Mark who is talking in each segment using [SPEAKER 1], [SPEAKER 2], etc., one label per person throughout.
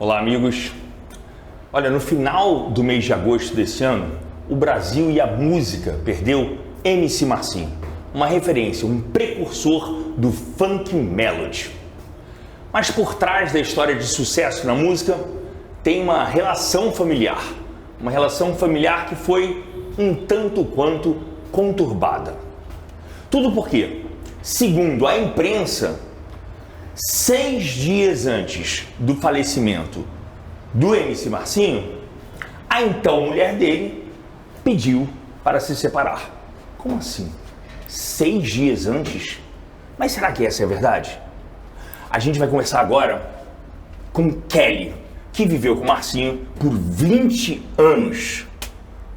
[SPEAKER 1] Olá, amigos. Olha, no final do mês de agosto desse ano, o Brasil e a música perdeu MC Marcinho, uma referência, um precursor do funk melody. Mas por trás da história de sucesso na música, tem uma relação familiar que foi um tanto quanto conturbada. Tudo porque, segundo a imprensa, 6 dias antes do falecimento do MC Marcinho, a então mulher dele pediu para se separar. Como assim? 6 dias antes? Mas será que essa é a verdade? A gente vai conversar agora com Kelly, que viveu com o Marcinho por 20 anos.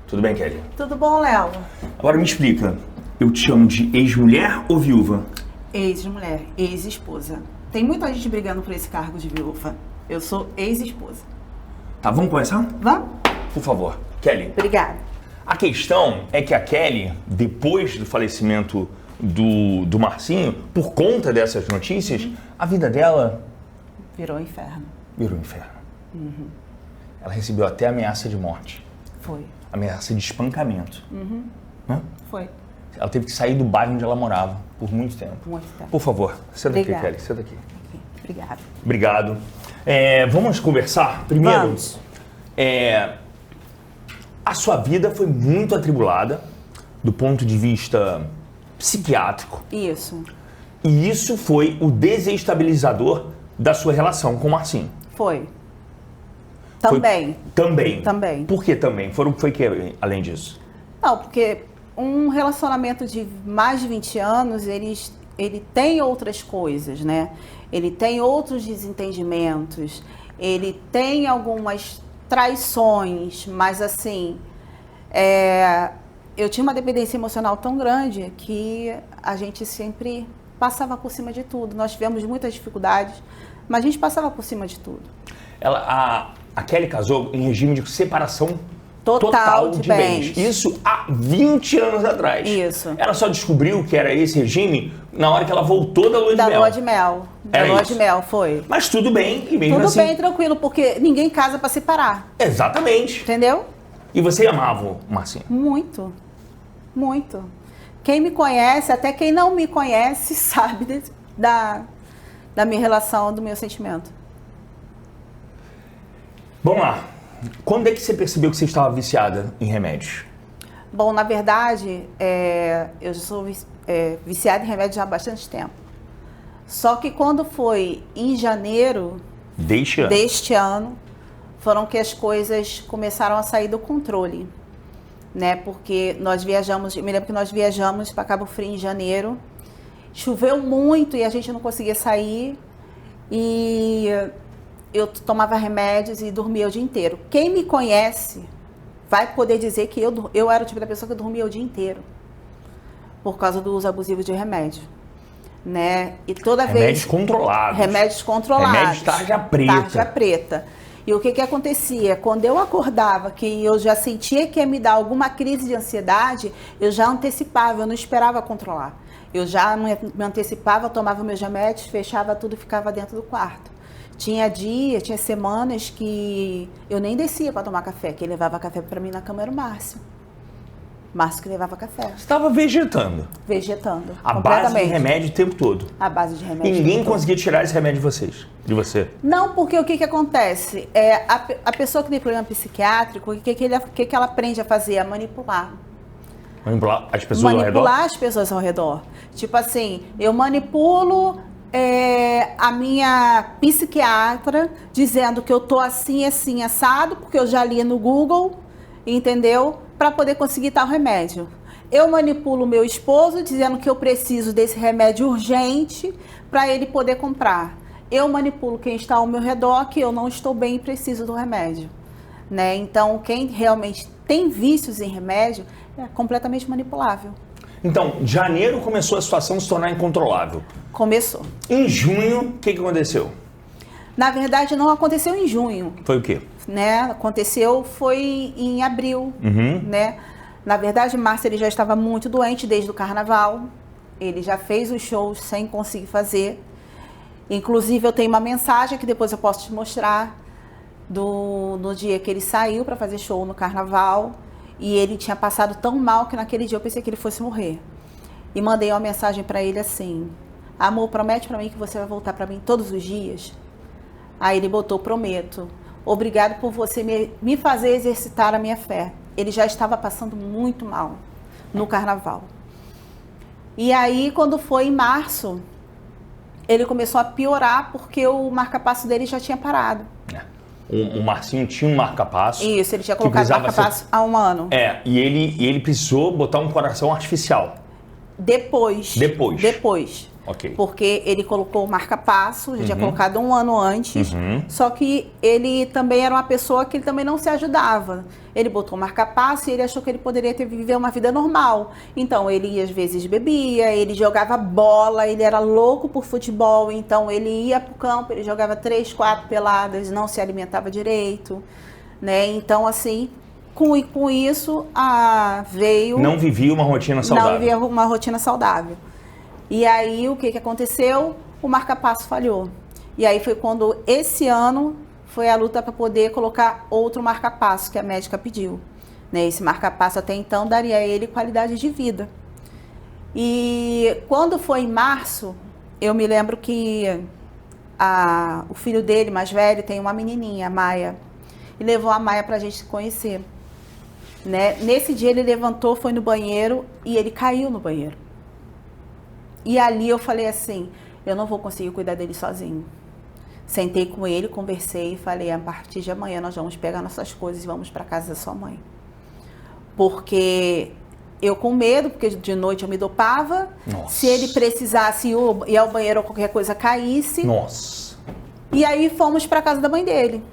[SPEAKER 1] Tudo bem, Kelly?
[SPEAKER 2] Tudo bom, Léo?
[SPEAKER 1] Agora me explica, eu te chamo de ex-mulher ou viúva?
[SPEAKER 2] Ex-mulher, ex-esposa. Tem muita gente brigando por esse cargo de viúva. Eu sou ex-esposa.
[SPEAKER 1] Tá, vamos começar?
[SPEAKER 2] Vamos?
[SPEAKER 1] Por favor, Kelly.
[SPEAKER 2] Obrigada.
[SPEAKER 1] A questão é que a Kelly, depois do falecimento do Marcinho, por conta dessas notícias, a vida dela
[SPEAKER 2] Virou inferno.
[SPEAKER 1] virou um inferno. Ela recebeu até ameaça de morte,
[SPEAKER 2] Foi.
[SPEAKER 1] ameaça de espancamento. Né?
[SPEAKER 2] Foi.
[SPEAKER 1] Ela teve que sair do bairro onde ela morava por muito tempo.
[SPEAKER 2] Muito tempo.
[SPEAKER 1] Por favor, senta aqui,
[SPEAKER 2] Obrigada.
[SPEAKER 1] Kelly, senta aqui.
[SPEAKER 2] Obrigada.
[SPEAKER 1] Obrigado. Vamos conversar? Primeiro,
[SPEAKER 2] Vamos.
[SPEAKER 1] A sua vida foi muito atribulada do ponto de vista psiquiátrico.
[SPEAKER 2] Isso.
[SPEAKER 1] E isso foi o desestabilizador da sua relação com o Marcinho.
[SPEAKER 2] Foi. Também.
[SPEAKER 1] Também.
[SPEAKER 2] Também.
[SPEAKER 1] Por que também? Foi que além disso?
[SPEAKER 2] Não, porque um relacionamento de mais de 20 anos, ele tem outras coisas, né? Ele tem outros desentendimentos, ele tem algumas traições, mas assim, eu tinha uma dependência emocional tão grande que a gente sempre passava por cima de tudo. Nós tivemos muitas dificuldades, mas a gente passava por cima de tudo.
[SPEAKER 1] A Kelly casou em regime de separação
[SPEAKER 2] Total de bens.
[SPEAKER 1] Isso há 20 anos atrás.
[SPEAKER 2] Isso.
[SPEAKER 1] Ela só descobriu que era esse regime na hora que ela voltou da lua de
[SPEAKER 2] Da
[SPEAKER 1] mel.
[SPEAKER 2] lua de mel. Da
[SPEAKER 1] Era
[SPEAKER 2] lua
[SPEAKER 1] isso.
[SPEAKER 2] de mel, foi.
[SPEAKER 1] Mas tudo bem, e mesmo
[SPEAKER 2] Tudo
[SPEAKER 1] assim...
[SPEAKER 2] bem, tranquilo, porque ninguém casa pra separar,
[SPEAKER 1] Exatamente.
[SPEAKER 2] entendeu?
[SPEAKER 1] E você amava o Marcinho?
[SPEAKER 2] Muito, muito. Quem me conhece, até quem não me conhece, sabe da minha relação, do meu sentimento.
[SPEAKER 1] Vamos lá. Quando é que você percebeu que você estava viciada em remédios?
[SPEAKER 2] Bom, na verdade, eu já sou viciada em remédio já há bastante tempo. Só que quando foi em janeiro deste ano, foram que as coisas começaram a sair do controle, né? Porque nós viajamos, eu me lembro que nós viajamos para Cabo Frio em janeiro, choveu muito e a gente não conseguia sair e eu tomava remédios e dormia o dia inteiro. Quem me conhece vai poder dizer que eu era o tipo da pessoa que dormia o dia inteiro por causa do uso abusivo de remédio, né? E toda
[SPEAKER 1] Remédios
[SPEAKER 2] vez...
[SPEAKER 1] controlados.
[SPEAKER 2] Remédios controlados.
[SPEAKER 1] Remédios tarja preta.
[SPEAKER 2] Tarja preta. E o que acontecia? Quando eu acordava, que eu já sentia que ia me dar alguma crise de ansiedade, eu já antecipava, eu não esperava controlar. Eu já me antecipava, tomava meus remédios, fechava tudo e ficava dentro do quarto. Tinha semanas que eu nem descia para tomar café. Quem levava café para mim na cama era o Márcio. Márcio que levava café.
[SPEAKER 1] Você estava vegetando.
[SPEAKER 2] Vegetando.
[SPEAKER 1] A base de
[SPEAKER 2] completamente.
[SPEAKER 1] remédio o tempo todo.
[SPEAKER 2] A base de remédio.
[SPEAKER 1] E ninguém
[SPEAKER 2] o tempo todo.
[SPEAKER 1] conseguia tirar esse remédio de você.
[SPEAKER 2] Não, porque o que acontece? A pessoa que tem problema psiquiátrico, o que ela aprende a fazer? A manipular.
[SPEAKER 1] Manipular as pessoas ao redor?
[SPEAKER 2] Manipular as pessoas ao redor. Tipo assim, eu manipulo a minha psiquiatra dizendo que eu tô assim, assim, assado, porque eu já li no Google, entendeu? Para poder conseguir tal remédio. Eu manipulo o meu esposo dizendo que eu preciso desse remédio urgente para ele poder comprar. Eu manipulo quem está ao meu redor que eu não estou bem e preciso do remédio, né? Então, quem realmente tem vícios em remédio é completamente manipulável.
[SPEAKER 1] Então, janeiro começou a situação se tornar incontrolável.
[SPEAKER 2] Começou.
[SPEAKER 1] Em junho, o que aconteceu?
[SPEAKER 2] Na verdade, não aconteceu em junho,
[SPEAKER 1] Foi o quê?
[SPEAKER 2] né? Aconteceu foi em abril, né? Na verdade, Márcio ele já estava muito doente desde o carnaval. Ele já fez os shows sem conseguir fazer. Inclusive, eu tenho uma mensagem que depois eu posso te mostrar, no dia que ele saiu para fazer show no carnaval. E ele tinha passado tão mal que naquele dia eu pensei que ele fosse morrer. E mandei uma mensagem para ele assim: amor, promete para mim que você vai voltar para mim todos os dias? Aí ele botou: prometo. Obrigado por você me fazer exercitar a minha fé. Ele já estava passando muito mal no carnaval. E aí, quando foi em março, ele começou a piorar porque o marca-passo dele já tinha parado.
[SPEAKER 1] O Marcinho tinha um marca-passo.
[SPEAKER 2] Isso, ele tinha colocado marca-passo há um ano.
[SPEAKER 1] E ele precisou botar um coração artificial.
[SPEAKER 2] Depois.
[SPEAKER 1] Ok.
[SPEAKER 2] Porque ele colocou o marca-passo, ele tinha colocado um ano antes, só que ele também era uma pessoa que ele também não se ajudava. Ele botou o marca-passo e ele achou que ele poderia viver uma vida normal. Então, ele às vezes bebia, ele jogava bola, ele era louco por futebol, então ele ia pro campo, ele jogava 3, 4 peladas, não se alimentava direito, né? Então, assim, com isso, veio...
[SPEAKER 1] Não vivia uma rotina saudável.
[SPEAKER 2] Não vivia uma rotina saudável. E aí, o que aconteceu? O marca-passo falhou. E aí foi quando, esse ano, foi a luta para poder colocar outro marca-passo que a médica pediu. Né? Esse marca-passo, até então, daria a ele qualidade de vida. E quando foi em março, eu me lembro que o filho dele, mais velho, tem uma menininha, a Maia, e levou a Maia para a gente se conhecer. Né? Nesse dia, ele levantou, foi no banheiro e ele caiu no banheiro. E ali eu falei assim, eu não vou conseguir cuidar dele sozinho. Sentei com ele, conversei e falei, a partir de amanhã nós vamos pegar nossas coisas e vamos para casa da sua mãe. Porque eu com medo, porque de noite eu me dopava.
[SPEAKER 1] Nossa.
[SPEAKER 2] Se ele precisasse ir ao banheiro ou qualquer coisa caísse.
[SPEAKER 1] Nossa.
[SPEAKER 2] E aí fomos para casa da mãe dele.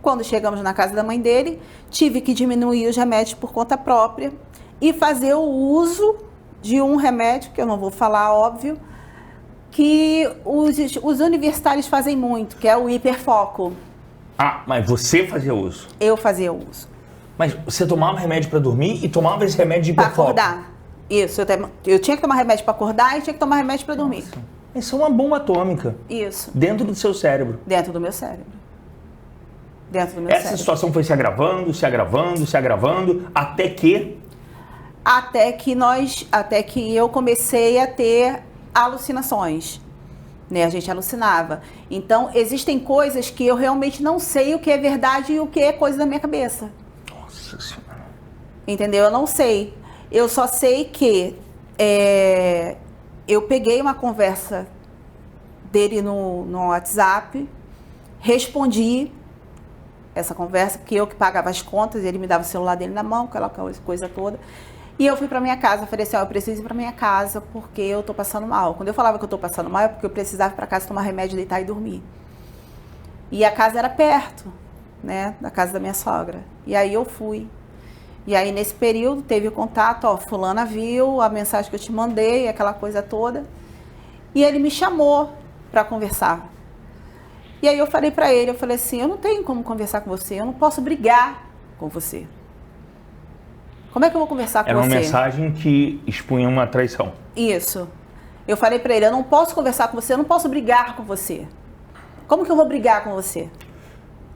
[SPEAKER 2] Quando chegamos na casa da mãe dele, tive que diminuir os remédios por conta própria e fazer o uso de um remédio, que eu não vou falar, óbvio, que os universitários fazem muito, que é o hiperfoco.
[SPEAKER 1] Mas você fazia uso?
[SPEAKER 2] Eu fazia uso.
[SPEAKER 1] Mas você tomava remédio para dormir e tomava esse remédio de hiperfoco?
[SPEAKER 2] Para acordar. Isso, eu tinha que tomar remédio para acordar e tinha que tomar remédio para dormir.
[SPEAKER 1] Nossa. Isso é uma bomba atômica.
[SPEAKER 2] Isso.
[SPEAKER 1] Dentro do seu cérebro.
[SPEAKER 2] Dentro do meu cérebro.
[SPEAKER 1] Essa situação foi se agravando, até que eu comecei a ter alucinações, né? A gente alucinava. Então, existem coisas que eu realmente não sei o que é verdade e o que é coisa da minha cabeça. Nossa Senhora.
[SPEAKER 2] Entendeu? Eu não sei. Eu só sei que eu peguei uma conversa dele no WhatsApp, respondi essa conversa, porque eu que pagava as contas, ele me dava o celular dele na mão, aquela coisa toda. E eu fui pra minha casa, falei assim, eu preciso ir pra minha casa porque eu tô passando mal. Quando eu falava que eu tô passando mal, é porque eu precisava ir pra casa tomar remédio, deitar e dormir. E a casa era perto, né, da casa da minha sogra. E aí eu fui. E aí nesse período teve o contato, fulana viu a mensagem que eu te mandei, aquela coisa toda. E ele me chamou pra conversar. E aí eu falei pra ele, eu falei assim, eu não tenho como conversar com você, eu não posso brigar com você. Como é que eu vou conversar com você?
[SPEAKER 1] Era uma mensagem que expunha uma traição.
[SPEAKER 2] Isso. Eu falei pra ele, eu não posso conversar com você, eu não posso brigar com você. Como que eu vou brigar com você?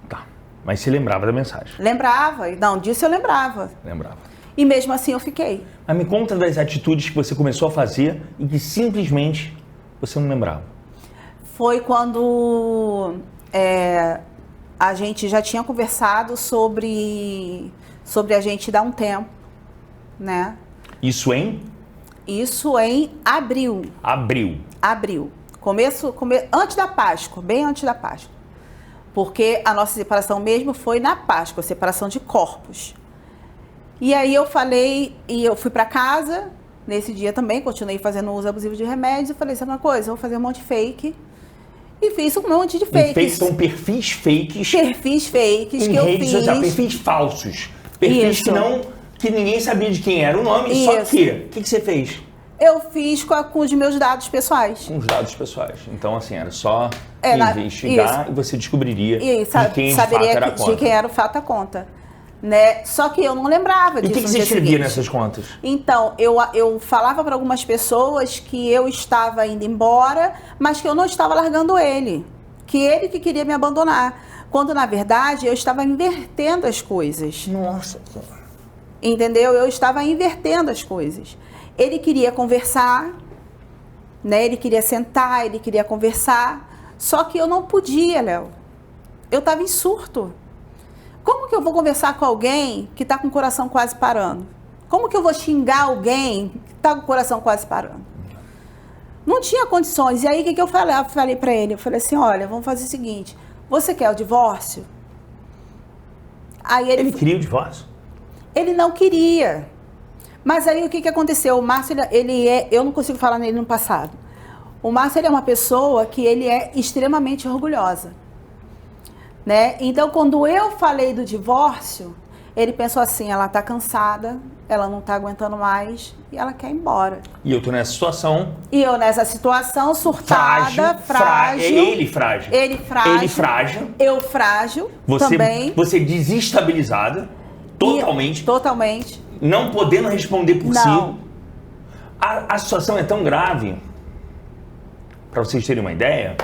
[SPEAKER 1] Tá, mas você lembrava da mensagem?
[SPEAKER 2] Lembrava, não, disso eu lembrava.
[SPEAKER 1] Lembrava.
[SPEAKER 2] E mesmo assim eu fiquei.
[SPEAKER 1] Mas me conta das atitudes que você começou a fazer e que simplesmente você não lembrava.
[SPEAKER 2] Foi quando a gente já tinha conversado sobre a gente dar um tempo, né?
[SPEAKER 1] Isso em?
[SPEAKER 2] Isso em abril.
[SPEAKER 1] Abril.
[SPEAKER 2] Antes da Páscoa, bem antes da Páscoa. Porque a nossa separação mesmo foi na Páscoa, separação de corpos. E aí eu falei, e eu fui pra casa, nesse dia também, continuei fazendo uso abusivo de remédios, e falei, sabe uma coisa, eu vou fazer um monte de fake. E fiz um monte de fakes.
[SPEAKER 1] Fakes são perfis fakes.
[SPEAKER 2] Perfis fakes
[SPEAKER 1] em
[SPEAKER 2] que eu
[SPEAKER 1] redes
[SPEAKER 2] fiz.
[SPEAKER 1] sociais, perfis falsos. Perfis que ninguém sabia de quem era o nome,
[SPEAKER 2] Isso.
[SPEAKER 1] só que... O que você fez?
[SPEAKER 2] Eu fiz com os meus dados pessoais.
[SPEAKER 1] Com os dados pessoais. Então, assim, era só investigar e você descobriria
[SPEAKER 2] de quem era o fato a conta. Né? Só que eu não lembrava disso.
[SPEAKER 1] E o que você escrevia nessas contas?
[SPEAKER 2] Então, eu falava para algumas pessoas que eu estava indo embora, mas que eu não estava largando ele. Que ele que queria me abandonar. Quando, na verdade, eu estava invertendo as coisas.
[SPEAKER 1] Nossa.
[SPEAKER 2] Entendeu? Eu estava invertendo as coisas. Ele queria conversar, né? Ele queria sentar, ele queria conversar. Só que eu não podia, Léo. Eu estava em surto. Como que eu vou conversar com alguém que está com o coração quase parando? Como que eu vou xingar alguém que está com o coração quase parando? Não tinha condições. E aí, o que eu falei? Eu falei para ele, eu falei assim, olha, vamos fazer o seguinte, você quer o divórcio? Aí
[SPEAKER 1] ele queria o divórcio?
[SPEAKER 2] Ele não queria. Mas aí, o que aconteceu? O Márcio, eu não consigo falar nele no passado. O Márcio, ele é uma pessoa que ele é extremamente orgulhosa. Né? Então, quando eu falei do divórcio, ele pensou assim, ela está cansada, ela não está aguentando mais e ela quer ir embora.
[SPEAKER 1] E eu tô nessa situação.
[SPEAKER 2] E eu nessa situação, surtada, frágil.
[SPEAKER 1] Ele frágil.
[SPEAKER 2] Ele frágil.
[SPEAKER 1] Ele frágil.
[SPEAKER 2] Eu frágil também.
[SPEAKER 1] Você desestabilizada, totalmente.
[SPEAKER 2] Totalmente.
[SPEAKER 1] Não podendo responder por si. A situação é tão grave, para vocês terem uma ideia,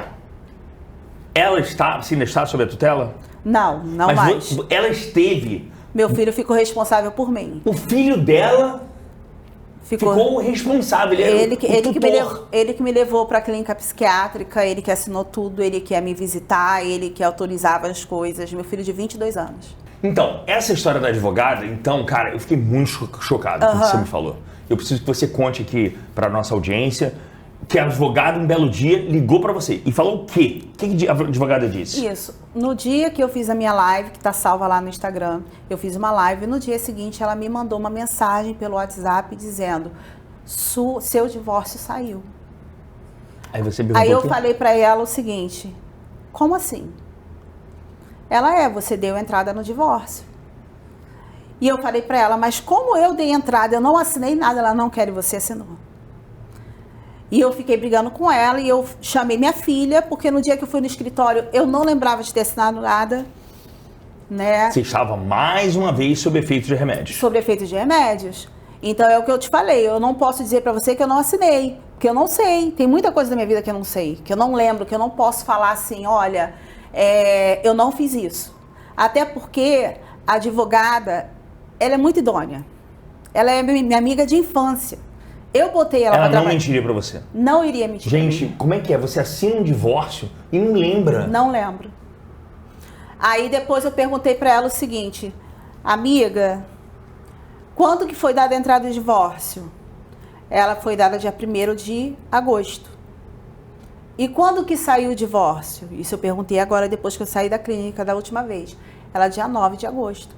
[SPEAKER 1] ela ainda está sob a tutela?
[SPEAKER 2] Não mais.
[SPEAKER 1] Ela esteve...
[SPEAKER 2] Meu filho ficou responsável por mim.
[SPEAKER 1] O filho dela ficou responsável. Ele
[SPEAKER 2] que me levou para a clínica psiquiátrica, ele que assinou tudo, ele que ia me visitar, ele que autorizava as coisas. Meu filho de 22 anos.
[SPEAKER 1] Então, essa história da advogada, cara, eu fiquei muito chocado com o que você me falou. Eu preciso que você conte aqui para nossa audiência que a advogada, um belo dia, ligou para você e falou o quê? O que a advogada disse?
[SPEAKER 2] Isso. No dia que eu fiz a minha live, que tá salva lá no Instagram, eu fiz uma live, no dia seguinte ela me mandou uma mensagem pelo WhatsApp dizendo, seu divórcio saiu.
[SPEAKER 1] Aí você perguntou
[SPEAKER 2] Aí eu falei para ela o seguinte, como assim? Ela você deu entrada no divórcio. E eu falei para ela, mas como eu dei entrada, eu não assinei nada, ela não quer e você assinou. E eu fiquei brigando com ela e eu chamei minha filha, porque no dia que eu fui no escritório, eu não lembrava de ter assinado nada, né?
[SPEAKER 1] Você estava mais uma vez sob efeito de remédios.
[SPEAKER 2] Sob efeito de remédios. Então é o que eu te falei, eu não posso dizer pra você que eu não assinei, porque eu não sei. Tem muita coisa da minha vida que eu não sei, que eu não lembro, que eu não posso falar assim, olha, eu não fiz isso. Até porque a advogada, ela é muito idônea. Ela é minha amiga de infância. Eu botei ela pra trabalhar.
[SPEAKER 1] Ela não mentiria pra você?
[SPEAKER 2] Não iria mentir.
[SPEAKER 1] Gente, como é que é? Você assina um divórcio e não lembra?
[SPEAKER 2] Não lembro. Aí depois eu perguntei pra ela o seguinte, amiga, quando que foi dada a entrada do divórcio? Ela foi dada dia 1º de agosto. E quando que saiu o divórcio? Isso eu perguntei agora depois que eu saí da clínica da última vez. Ela dia 9 de agosto.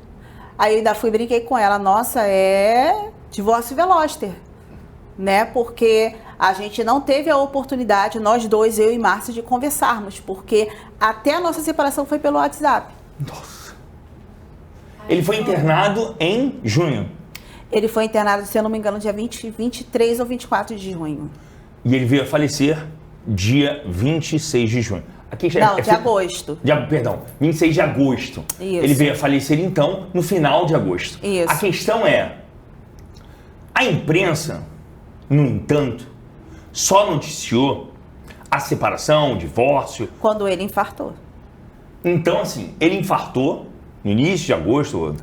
[SPEAKER 2] Aí eu ainda brinquei com ela, nossa, divórcio veloster. Né? Porque a gente não teve a oportunidade, nós dois, eu e Márcio, de conversarmos, porque até a nossa separação foi pelo WhatsApp.
[SPEAKER 1] Nossa. Ele foi internado em junho?
[SPEAKER 2] Ele foi internado, se eu não me engano, dia 23 ou 24 de junho.
[SPEAKER 1] E ele veio a falecer dia 26 de junho. Aqui
[SPEAKER 2] de agosto.
[SPEAKER 1] Perdão, 26 de agosto.
[SPEAKER 2] Isso.
[SPEAKER 1] Ele veio a falecer, então, no final de agosto.
[SPEAKER 2] Isso.
[SPEAKER 1] A questão é, a imprensa, no entanto, só noticiou a separação, o divórcio...
[SPEAKER 2] Quando ele infartou.
[SPEAKER 1] Então, assim, ele infartou no início de agosto...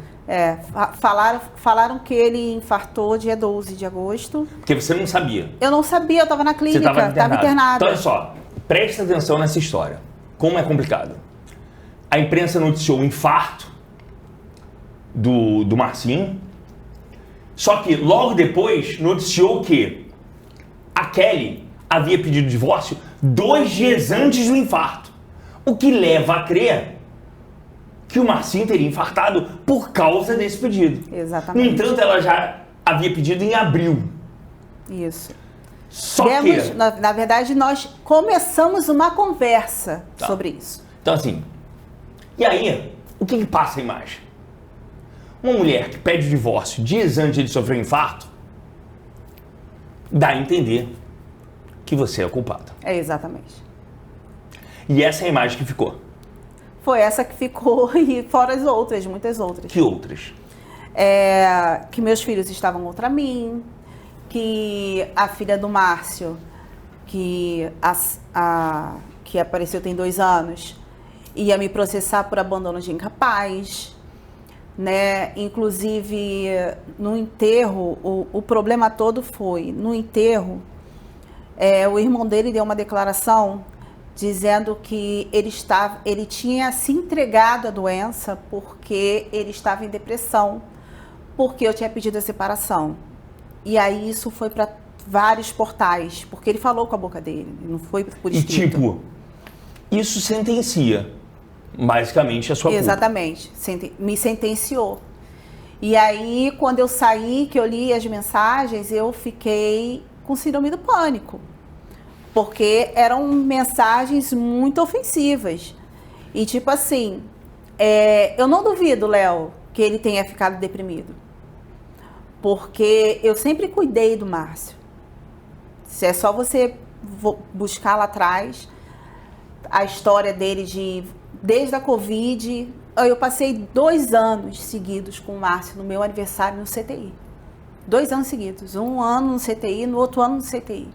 [SPEAKER 2] Falaram que ele infartou dia 12 de agosto.
[SPEAKER 1] Porque você não sabia.
[SPEAKER 2] Eu não sabia, eu estava na clínica, estava internada.
[SPEAKER 1] Então, olha só, presta atenção nessa história. Como é complicado. A imprensa noticiou o infarto do Marcinho, só que logo depois noticiou que a Kelly havia pedido divórcio 2 dias antes do infarto. O que leva a crer que o Marcinho teria infartado por causa desse pedido.
[SPEAKER 2] Exatamente.
[SPEAKER 1] No entanto, ela já havia pedido em abril.
[SPEAKER 2] Isso.
[SPEAKER 1] Que...
[SPEAKER 2] Na verdade, nós começamos uma conversa sobre isso.
[SPEAKER 1] Então, assim, e aí, o que passa a imagem? Uma mulher que pede divórcio dias antes de ele sofrer um infarto, dá a entender que você é a culpada.
[SPEAKER 2] Exatamente.
[SPEAKER 1] E essa é a imagem que ficou.
[SPEAKER 2] Foi essa que ficou e fora as outras, muitas outras.
[SPEAKER 1] Que outras?
[SPEAKER 2] Que meus filhos estavam contra mim, que a filha do Márcio, que apareceu tem 2 anos, ia me processar por abandono de incapaz, né? Inclusive, no enterro, o problema todo foi, no enterro, o irmão dele deu uma declaração dizendo que ele tinha se entregado à doença porque ele estava em depressão, porque eu tinha pedido a separação. E aí isso foi para vários portais, porque ele falou com a boca dele, não foi por escrito.
[SPEAKER 1] E tipo, isso sentencia basicamente a sua culpa.
[SPEAKER 2] Exatamente, me sentenciou. E aí, quando eu saí, que eu li as mensagens, eu fiquei com síndrome do pânico. Porque eram mensagens muito ofensivas. E tipo assim, eu não duvido, Léo, que ele tenha ficado deprimido. Porque eu sempre cuidei do Márcio. Se é só você buscar lá atrás a história dele desde a Covid, eu passei 2 anos seguidos com o Márcio no meu aniversário no CTI. 2 anos seguidos. Um ano no CTI, no outro ano no CTI.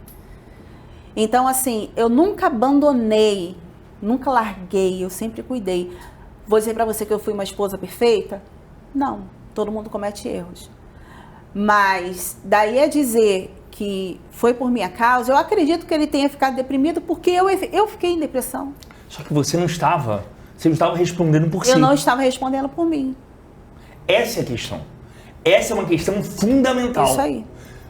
[SPEAKER 2] Então, assim, eu nunca abandonei, nunca larguei, eu sempre cuidei. Vou dizer pra você que eu fui uma esposa perfeita? Não, todo mundo comete erros. Mas daí a dizer que foi por minha causa, eu acredito que ele tenha ficado deprimido porque eu fiquei em depressão.
[SPEAKER 1] Só que você não estava respondendo por si.
[SPEAKER 2] Eu não estava respondendo por mim.
[SPEAKER 1] Essa é a questão. Essa é uma questão fundamental.
[SPEAKER 2] Isso aí.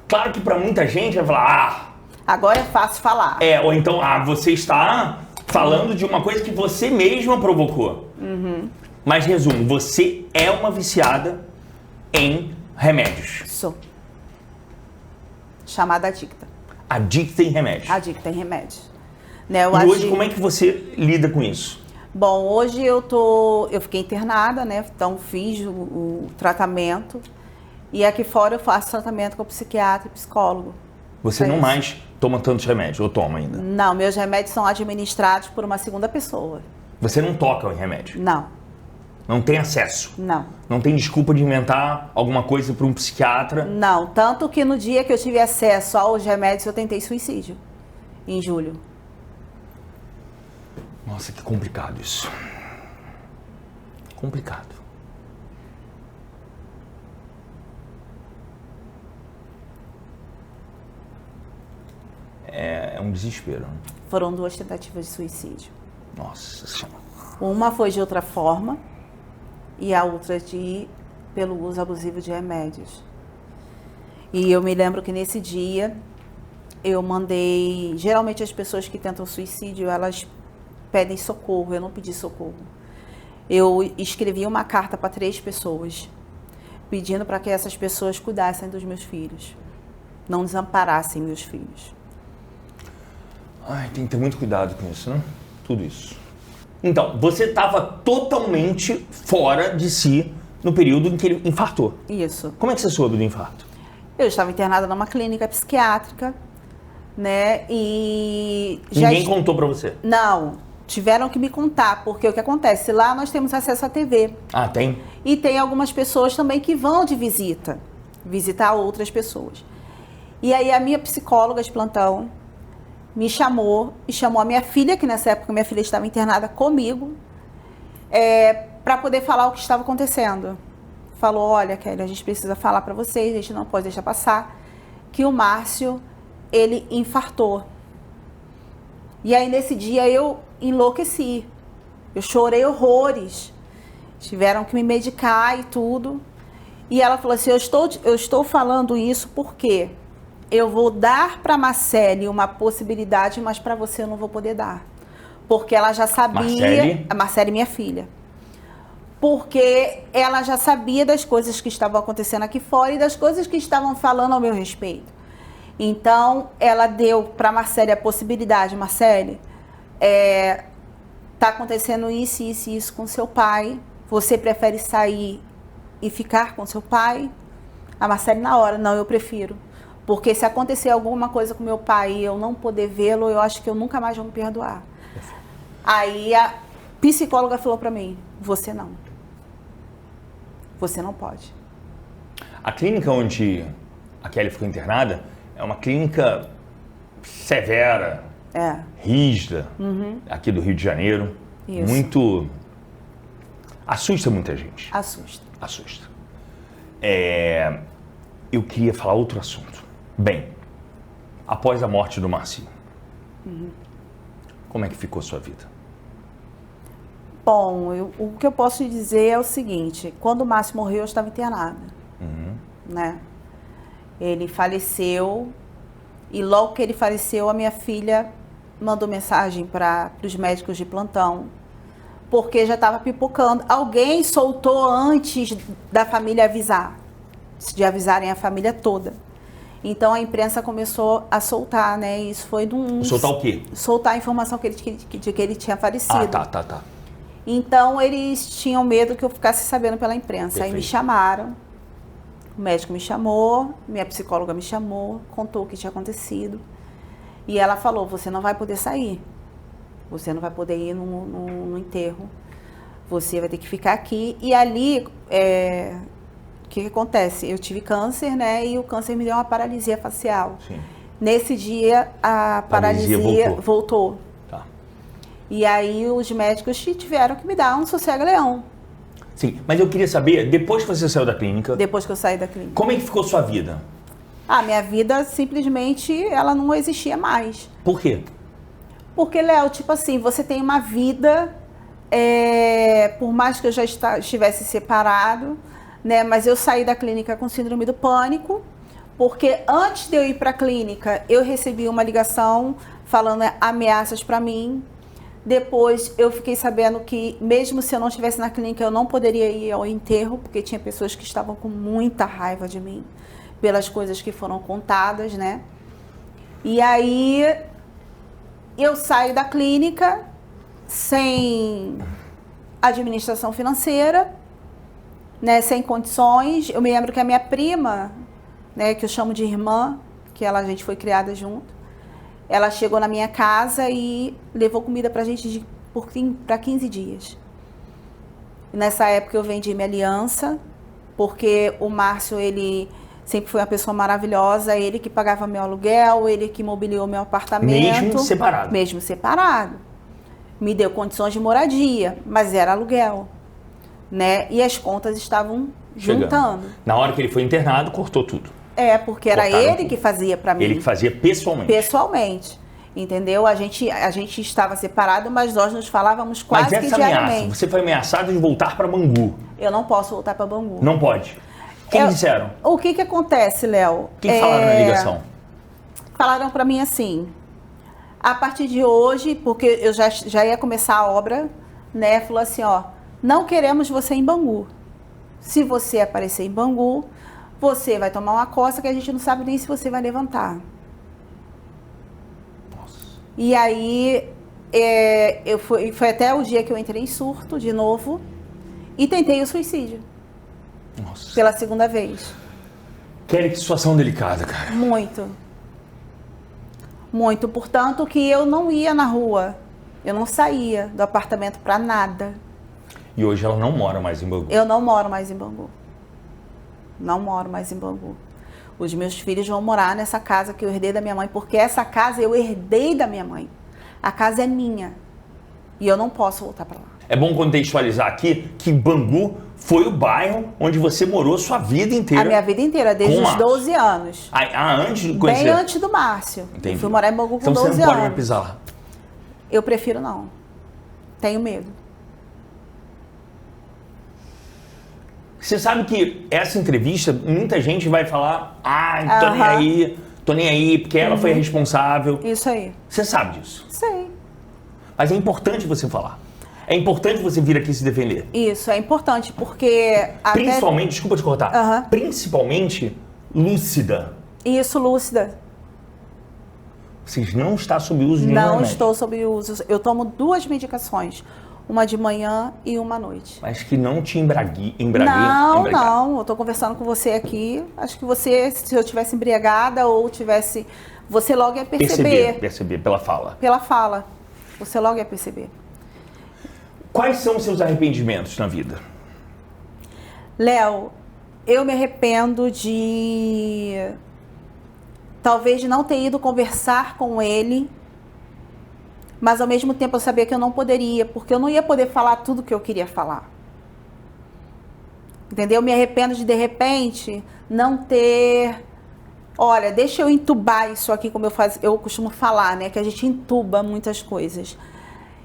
[SPEAKER 1] Claro que para muita gente vai falar,
[SPEAKER 2] agora é fácil falar.
[SPEAKER 1] Ou então, você está falando de uma coisa que você mesma provocou.
[SPEAKER 2] Uhum.
[SPEAKER 1] Mas resumo, você é uma viciada em remédios.
[SPEAKER 2] Sou. Chamada adicta.
[SPEAKER 1] Adicta em remédios.
[SPEAKER 2] Adicta em remédios. Né,
[SPEAKER 1] e hoje, como é que você lida com isso?
[SPEAKER 2] Bom, hoje eu fiquei internada, né? Então fiz o tratamento. E aqui fora eu faço tratamento com psiquiatra e psicólogo.
[SPEAKER 1] Você não mais toma tantos remédios, ou toma ainda?
[SPEAKER 2] Não, meus remédios são administrados por uma segunda pessoa.
[SPEAKER 1] Você não toca em remédio?
[SPEAKER 2] Não.
[SPEAKER 1] Não tem acesso?
[SPEAKER 2] Não.
[SPEAKER 1] Não tem desculpa de inventar alguma coisa para um psiquiatra?
[SPEAKER 2] Não, tanto que no dia que eu tive acesso aos remédios eu tentei suicídio, em julho.
[SPEAKER 1] Nossa, que complicado isso. Complicado. É um desespero.
[SPEAKER 2] Foram 2 tentativas de suicídio.
[SPEAKER 1] Nossa Senhora.
[SPEAKER 2] Uma foi de outra forma e a outra pelo uso abusivo de remédios. E eu me lembro que nesse dia eu mandei... Geralmente as pessoas que tentam suicídio, elas pedem socorro. Eu não pedi socorro. Eu escrevi uma carta para 3 pessoas, pedindo para que essas pessoas cuidassem dos meus filhos. Não desamparassem meus filhos.
[SPEAKER 1] Ai, tem que ter muito cuidado com isso, né? Tudo isso. Então, você estava totalmente fora de si no período em que ele infartou.
[SPEAKER 2] Isso.
[SPEAKER 1] Como é que você soube do infarto?
[SPEAKER 2] Eu estava internada numa clínica psiquiátrica, né? E...
[SPEAKER 1] Ninguém contou pra você?
[SPEAKER 2] Não. Tiveram que me contar, porque o que acontece? Lá nós temos acesso à TV.
[SPEAKER 1] Ah, tem?
[SPEAKER 2] E tem algumas pessoas também que vão de visitar outras pessoas. E aí a minha psicóloga de plantão me chamou e chamou a minha filha, que nessa época minha filha estava internada comigo, para poder falar o que estava acontecendo. Falou, olha, Kelly, a gente precisa falar para vocês, a gente não pode deixar passar, que o Márcio, ele infartou. E aí nesse dia eu enlouqueci, eu chorei horrores, tiveram que me medicar e tudo. E ela falou assim, eu estou falando isso porque eu vou dar para a Marcele uma possibilidade, mas para você eu não vou poder dar. Porque ela já sabia...
[SPEAKER 1] Marcele?
[SPEAKER 2] A Marcele, minha filha. Porque ela já sabia das coisas que estavam acontecendo aqui fora e das coisas que estavam falando ao meu respeito. Então, ela deu para a Marcele a possibilidade, Marcele, tá acontecendo isso, isso e isso com seu pai. Você prefere sair e ficar com seu pai? A Marcele na hora, não, eu prefiro. Porque se acontecer alguma coisa com meu pai e eu não poder vê-lo, eu acho que eu nunca mais vou me perdoar. Aí a psicóloga falou para mim, você não. Você não pode.
[SPEAKER 1] A clínica onde a Kelly ficou internada é uma clínica severa, rígida, aqui do Rio de Janeiro.
[SPEAKER 2] Isso.
[SPEAKER 1] Muito... Assusta muita gente.
[SPEAKER 2] Assusta.
[SPEAKER 1] Assusta. Eu queria falar outro assunto. Bem, após a morte do Marcinho, como é que ficou a sua vida?
[SPEAKER 2] Bom, o que eu posso te dizer é o seguinte, quando o Márcio morreu, eu estava internada, né? Ele faleceu e logo que ele faleceu, a minha filha mandou mensagem para os médicos de plantão, porque já estava pipocando. Alguém soltou antes da família avisar, de avisarem a família toda. Então a imprensa começou a soltar, né? Isso foi
[SPEAKER 1] Soltar o quê?
[SPEAKER 2] Soltar a informação de que ele tinha falecido.
[SPEAKER 1] Tá.
[SPEAKER 2] Então eles tinham medo que eu ficasse sabendo pela imprensa.
[SPEAKER 1] Perfeito.
[SPEAKER 2] Aí me chamaram, o médico me chamou, minha psicóloga me chamou, contou o que tinha acontecido. E ela falou, você não vai poder sair. Você não vai poder ir no enterro. Você vai ter que ficar aqui. E ali, o que acontece? Eu tive câncer, né? E o câncer me deu uma paralisia facial.
[SPEAKER 1] Sim.
[SPEAKER 2] Nesse dia, a paralisia voltou.
[SPEAKER 1] Tá.
[SPEAKER 2] E aí os médicos tiveram que me dar um sossega-leão.
[SPEAKER 1] Sim, mas eu queria saber, depois que você saiu da clínica...
[SPEAKER 2] Depois que eu saí da clínica.
[SPEAKER 1] Como é que ficou sua vida?
[SPEAKER 2] Minha vida simplesmente, ela não existia mais.
[SPEAKER 1] Por quê?
[SPEAKER 2] Porque, Léo, tipo assim, você tem uma vida, por mais que eu já estivesse separado, né? Mas eu saí da clínica com síndrome do pânico, porque antes de eu ir para a clínica, eu recebi uma ligação falando ameaças para mim. Depois eu fiquei sabendo que, mesmo se eu não estivesse na clínica, eu não poderia ir ao enterro, porque tinha pessoas que estavam com muita raiva de mim, pelas coisas que foram contadas, né? E aí eu saio da clínica sem administração financeira, né, sem condições. Eu me lembro que a minha prima, né, que eu chamo de irmã, que a gente foi criada junto, ela chegou na minha casa e levou comida pra gente para 15 dias. E nessa época eu vendi minha aliança, porque o Márcio, ele sempre foi uma pessoa maravilhosa, ele que pagava meu aluguel, ele que mobiliou meu apartamento.
[SPEAKER 1] Mesmo separado?
[SPEAKER 2] Mesmo separado. Me deu condições de moradia, mas era aluguel, né? E as contas estavam juntando.
[SPEAKER 1] Na hora que ele foi internado, cortou tudo.
[SPEAKER 2] Porque era ele que fazia para mim.
[SPEAKER 1] Ele que fazia pessoalmente.
[SPEAKER 2] Pessoalmente. Entendeu? A gente estava separado, mas nós nos falávamos quase que diariamente.
[SPEAKER 1] Mas essa ameaça, você foi ameaçado de voltar para Bangu.
[SPEAKER 2] Eu não posso voltar para Bangu.
[SPEAKER 1] Não pode. O que disseram?
[SPEAKER 2] O que acontece, Léo?
[SPEAKER 1] O que falaram na ligação?
[SPEAKER 2] Falaram para mim assim, a partir de hoje, porque eu já ia começar a obra, né? Falou assim, não queremos você em Bangu. Se você aparecer em Bangu, você vai tomar uma coça que a gente não sabe nem se você vai levantar.
[SPEAKER 1] Nossa.
[SPEAKER 2] E aí, foi até o dia que eu entrei em surto de novo e tentei o suicídio.
[SPEAKER 1] Nossa.
[SPEAKER 2] Pela segunda vez.
[SPEAKER 1] Kelly, que situação delicada, cara.
[SPEAKER 2] Muito. Muito. Portanto, que eu não ia na rua. Eu não saía do apartamento para nada.
[SPEAKER 1] E hoje ela não mora mais em Bangu.
[SPEAKER 2] Eu não moro mais em Bangu. Não moro mais em Bangu. Os meus filhos vão morar nessa casa que eu herdei da minha mãe, porque essa casa eu herdei da minha mãe. A casa é minha. E eu não posso voltar para lá.
[SPEAKER 1] É bom contextualizar aqui que Bangu foi o bairro onde você morou sua vida inteira.
[SPEAKER 2] A minha vida inteira, desde os 12 anos.
[SPEAKER 1] Antes de conhecer?
[SPEAKER 2] Bem antes do Márcio.
[SPEAKER 1] Entendi.
[SPEAKER 2] Eu fui morar em Bangu com 12 anos.
[SPEAKER 1] Então você não pode mais pisar lá?
[SPEAKER 2] Eu prefiro não. Tenho medo.
[SPEAKER 1] Você sabe que essa entrevista, muita gente vai falar, tô nem aí, porque ela foi a responsável.
[SPEAKER 2] Isso aí.
[SPEAKER 1] Você sabe disso?
[SPEAKER 2] Sei.
[SPEAKER 1] Mas é importante você falar. É importante você vir aqui se defender.
[SPEAKER 2] Isso, é importante, porque...
[SPEAKER 1] Principalmente, desculpa te cortar, principalmente lúcida.
[SPEAKER 2] Isso, lúcida.
[SPEAKER 1] Você não está sob uso de nenhum remédio?
[SPEAKER 2] Não estou sob uso. Eu tomo 2 medicações. Uma de manhã e uma à noite.
[SPEAKER 1] Mas que não te embraguei.
[SPEAKER 2] Não. Eu estou conversando com você aqui. Acho que você, se eu tivesse embriagada ou tivesse... Você logo ia perceber.
[SPEAKER 1] Perceber pela fala.
[SPEAKER 2] Pela fala. Você logo ia perceber.
[SPEAKER 1] Quais são os seus arrependimentos na vida?
[SPEAKER 2] Léo, eu me arrependo de... talvez de não ter ido conversar com ele Mas ao mesmo tempo eu sabia que eu não poderia, porque eu não ia poder falar tudo que eu queria falar. Entendeu? Me arrependo de repente, não ter... Olha, deixa eu entubar isso aqui, como eu costumo falar, né? Que a gente entuba muitas coisas.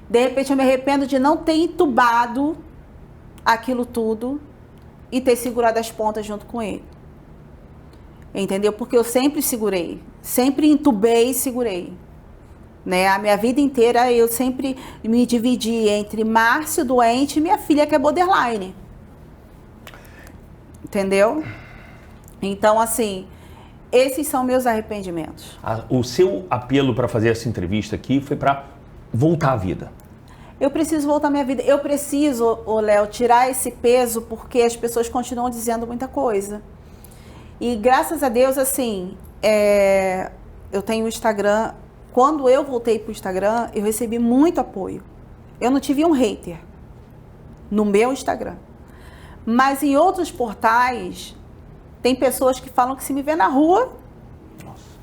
[SPEAKER 2] De repente eu me arrependo de não ter entubado aquilo tudo e ter segurado as pontas junto com ele. Entendeu? Porque eu sempre segurei. Sempre entubei e segurei. Né? A minha vida inteira eu sempre me dividi entre Márcio doente e minha filha que é borderline. Entendeu? Então, assim, esses são meus arrependimentos.
[SPEAKER 1] O seu apelo para fazer essa entrevista aqui foi para voltar à vida.
[SPEAKER 2] Eu preciso voltar à minha vida. Eu preciso, Léo, tirar esse peso porque as pessoas continuam dizendo muita coisa. E graças a Deus, assim, eu tenho o Instagram. Quando eu voltei para o Instagram, eu recebi muito apoio. Eu não tive um hater no meu Instagram. Mas em outros portais, tem pessoas que falam que se me vê na rua,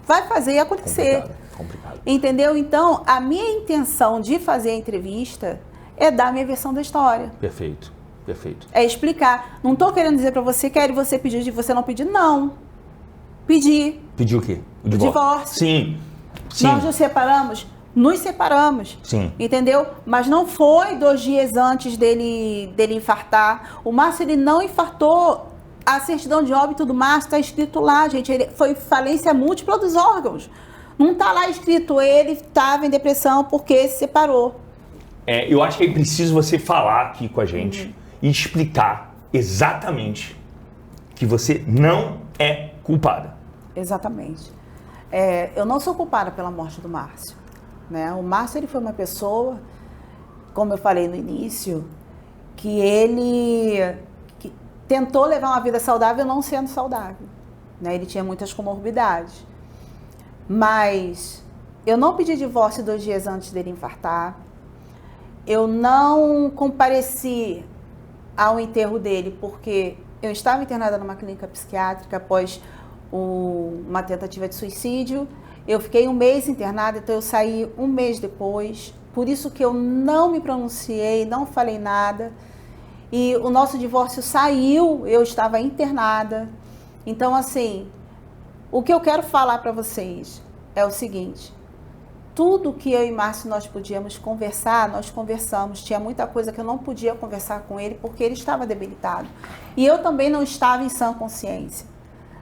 [SPEAKER 2] vai fazer acontecer.
[SPEAKER 1] Complicado.
[SPEAKER 2] Entendeu? Então, a minha intenção de fazer a entrevista é dar a minha versão da história.
[SPEAKER 1] Perfeito, perfeito.
[SPEAKER 2] É explicar. Não estou querendo dizer para você, Kelly, você pediu de você não pedir. Não. Pedi.
[SPEAKER 1] Pediu o quê?
[SPEAKER 2] O divórcio.
[SPEAKER 1] Sim.
[SPEAKER 2] Nós nos separamos. Nos separamos.
[SPEAKER 1] Sim.
[SPEAKER 2] Entendeu? Mas não foi 2 dias antes dele infartar. O Márcio, ele não infartou. A certidão de óbito do Márcio está escrito lá, gente. Ele foi falência múltipla dos órgãos. Não está lá escrito, ele estava em depressão porque se separou.
[SPEAKER 1] Eu acho que é preciso você falar aqui com a gente e explicar exatamente que você não é culpada.
[SPEAKER 2] Exatamente. Eu não sou culpada pela morte do Márcio. Né? O Márcio, ele foi uma pessoa, como eu falei no início, que ele tentou levar uma vida saudável não sendo saudável. Né? Ele tinha muitas comorbidades. Mas eu não pedi divórcio 2 dias antes dele infartar. Eu não compareci ao enterro dele porque eu estava internada numa clínica psiquiátrica após uma tentativa de suicídio. Eu fiquei 1 mês internada, então eu saí 1 mês depois. Por isso que eu não me pronunciei, não falei nada. E o nosso divórcio saiu, eu estava internada. Então, assim, o que eu quero falar para vocês é o seguinte. Tudo que eu e Márcio nós podíamos conversar, nós conversamos. Tinha muita coisa que eu não podia conversar com ele porque ele estava debilitado. E eu também não estava em sã consciência.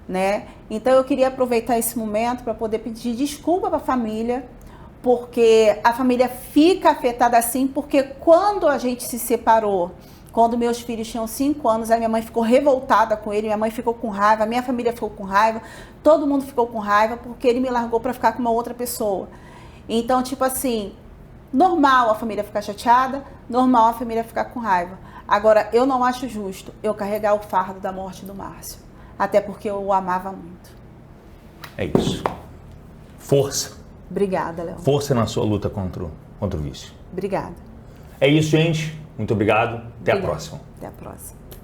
[SPEAKER 2] Né? Então eu queria aproveitar esse momento para poder pedir desculpa para a família, porque a família fica afetada assim, porque quando a gente se separou, quando meus filhos tinham 5 anos, a minha mãe ficou revoltada com ele, minha mãe ficou com raiva, a minha família ficou com raiva, todo mundo ficou com raiva porque ele me largou para ficar com uma outra pessoa. Então, tipo assim, normal a família ficar chateada, normal a família ficar com raiva. Agora, eu não acho justo eu carregar o fardo da morte do Márcio. Até porque eu o amava muito.
[SPEAKER 1] É isso. Força.
[SPEAKER 2] Obrigada, Léo.
[SPEAKER 1] Força na sua luta contra o vício.
[SPEAKER 2] Obrigada.
[SPEAKER 1] É isso, gente. Muito obrigado. Até a próxima.
[SPEAKER 2] Até a próxima.